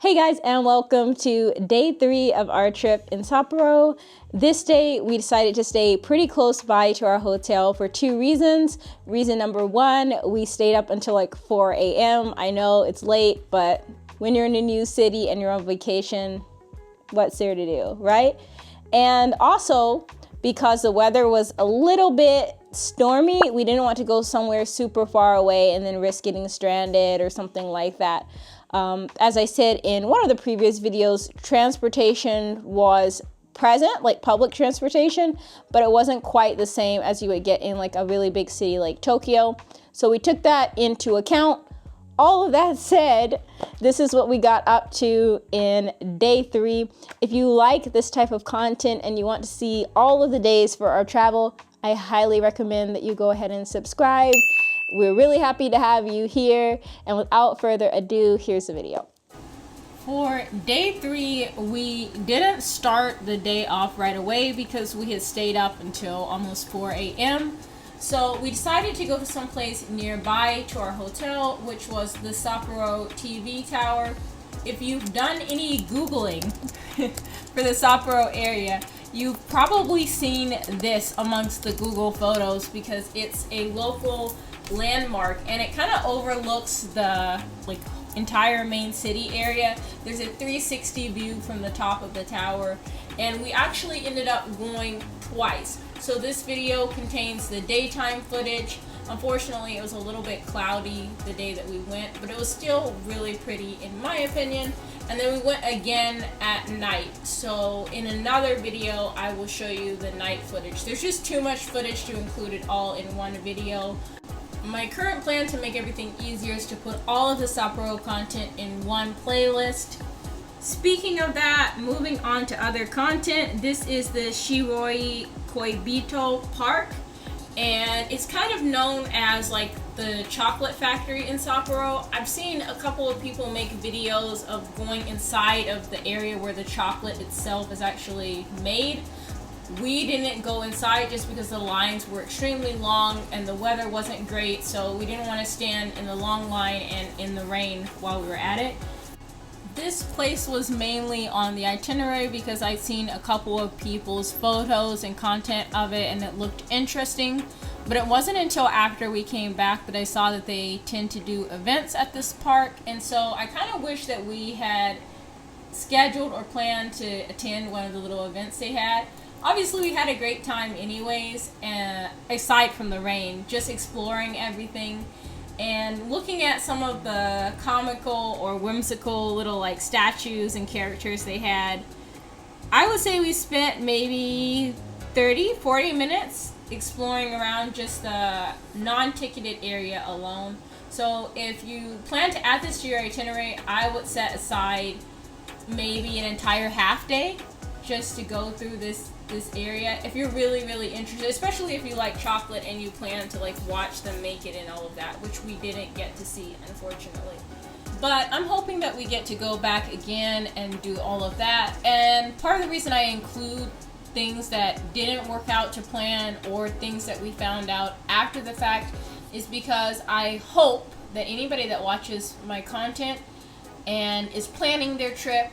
Hey guys, and welcome to day 3 of our trip in Sapporo. This day we decided to stay pretty close by to our hotel for 2 reasons. Reason number 1, we stayed up until like 4 a.m. I know it's late, but when you're in a new city and you're on vacation, what's there to do, right? And also, because the weather was a little bit stormy, we didn't want to go somewhere super far away and then risk getting stranded or something like that. As I said in one of the previous videos, transportation was present, like public transportation, but it wasn't quite the same as you would get in like a really big city like Tokyo. So we took that into account. All of that said, this is what we got up to in day 3. If you like this type of content and you want to see all of the days for our travel, I highly recommend that you go ahead and subscribe. We're really happy to have you here. And without further ado, here's the video. For day 3, we didn't start the day off right away because we had stayed up until almost 4 a.m. So we decided to go to some place nearby to our hotel, which was the Sapporo TV tower. If you've done any Googling for the Sapporo area, you've probably seen this amongst the Google photos because it's a local landmark and it kind of overlooks the entire main city area. There's a 360 view from the top of the tower, and we actually ended up going twice. So this video contains the daytime footage. Unfortunately, it was a little bit cloudy the day that we went, but it was still really pretty in my opinion. And then we went again at night. So in another video, I will show you the night footage. There's just too much footage to include it all in one video. My current plan to make everything easier is to put all of the Sapporo content in one playlist. Speaking of that, moving on to other content, this is the Shiroi Koibito Park, and it's kind of known as like the chocolate factory in Sapporo. I've seen a couple of people make videos of going inside of the area where the chocolate itself is actually made. We didn't go inside just because the lines were extremely long and the weather wasn't great, so we didn't want to stand in the long line and in the rain while we were at it. This place was mainly on the itinerary because I'd seen a couple of people's photos and content of it and it looked interesting, but it wasn't until after we came back that I saw that they tend to do events at this park, and so I kind of wish that we had scheduled or planned to attend one of the little events they had. Obviously we had a great time anyways, aside from the rain, just exploring everything and looking at some of the comical or whimsical little like statues and characters they had. I would say we spent maybe 30-40 minutes exploring around just the non-ticketed area alone. So if you plan to add this to your itinerary, I would set aside maybe an entire half day just to go through this area if you're really interested, especially if you like chocolate and you plan to like watch them make it and all of that, which we didn't get to see unfortunately. But I'm hoping that we get to go back again and do all of that. And part of the reason I include things that didn't work out to plan or things that we found out after the fact is because I hope that anybody that watches my content and is planning their trip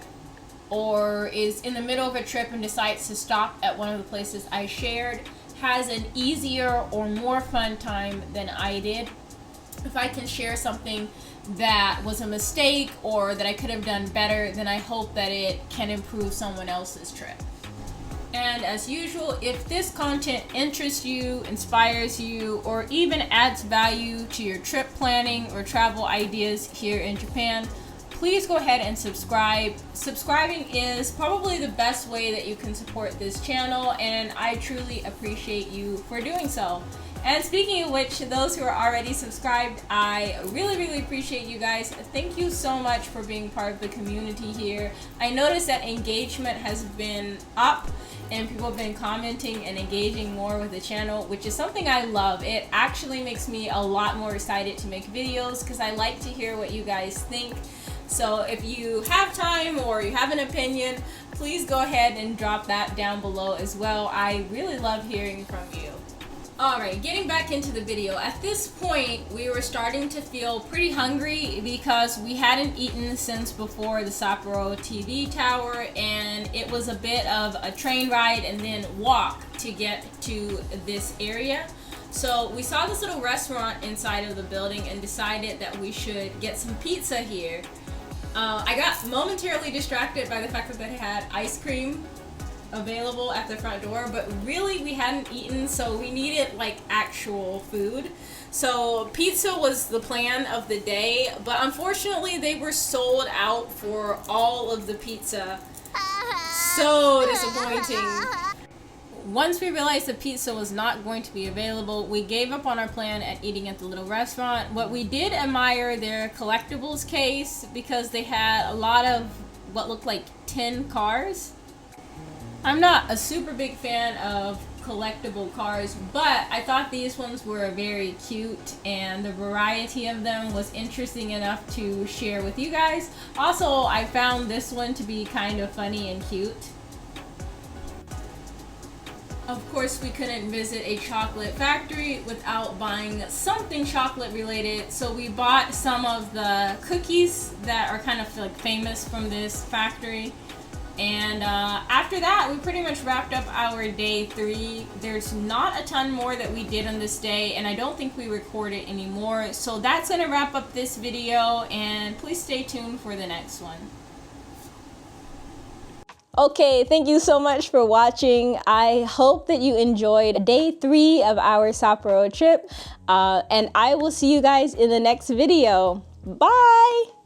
or is in the middle of a trip and decides to stop at one of the places I shared has an easier or more fun time than I did. If I can share something that was a mistake or that I could have done better, then I hope that it can improve someone else's trip. And as usual, if this content interests you, inspires you, or even adds value to your trip planning or travel ideas here in Japan, please go ahead and subscribe. Subscribing is probably the best way that you can support this channel, and I truly appreciate you for doing so. And speaking of which, those who are already subscribed, I really appreciate you guys. Thank you so much for being part of the community here. I noticed that engagement has been up and people have been commenting and engaging more with the channel, which is something I love. It actually makes me a lot more excited to make videos because I like to hear what you guys think. So if you have time or you have an opinion, please go ahead and drop that down below as well. I really love hearing from you. Alright, getting back into the video. At this point, we were starting to feel pretty hungry because we hadn't eaten since before the Sapporo TV tower, and it was a bit of a train ride and then walk to get to this area. So we saw this little restaurant inside of the building and decided that we should get some pizza here. I got momentarily distracted by the fact that they had ice cream available at the front door, but really we hadn't eaten, so we needed like actual food. So pizza was the plan of the day, but unfortunately they were sold out for all of the pizza. So disappointing. Once we realized the pizza was not going to be available, we gave up on our plan at eating at the little restaurant. But we did admire their collectibles case because they had a lot of what looked like tin cars. I'm not a super big fan of collectible cars, but I thought these ones were very cute and the variety of them was interesting enough to share with you guys. Also, I found this one to be kind of funny and cute. Of course, we couldn't visit a chocolate factory without buying something chocolate related, so we bought some of the cookies that are kind of like famous from this factory. And after that, we pretty much wrapped up our day 3. There's not a ton more that we did on this day, and I don't think we recorded anymore. So that's gonna wrap up this video, and please stay tuned for the next one. Okay, thank you so much for watching. I hope that you enjoyed day 3 of our Sapporo trip, and I will see you guys in the next video. Bye!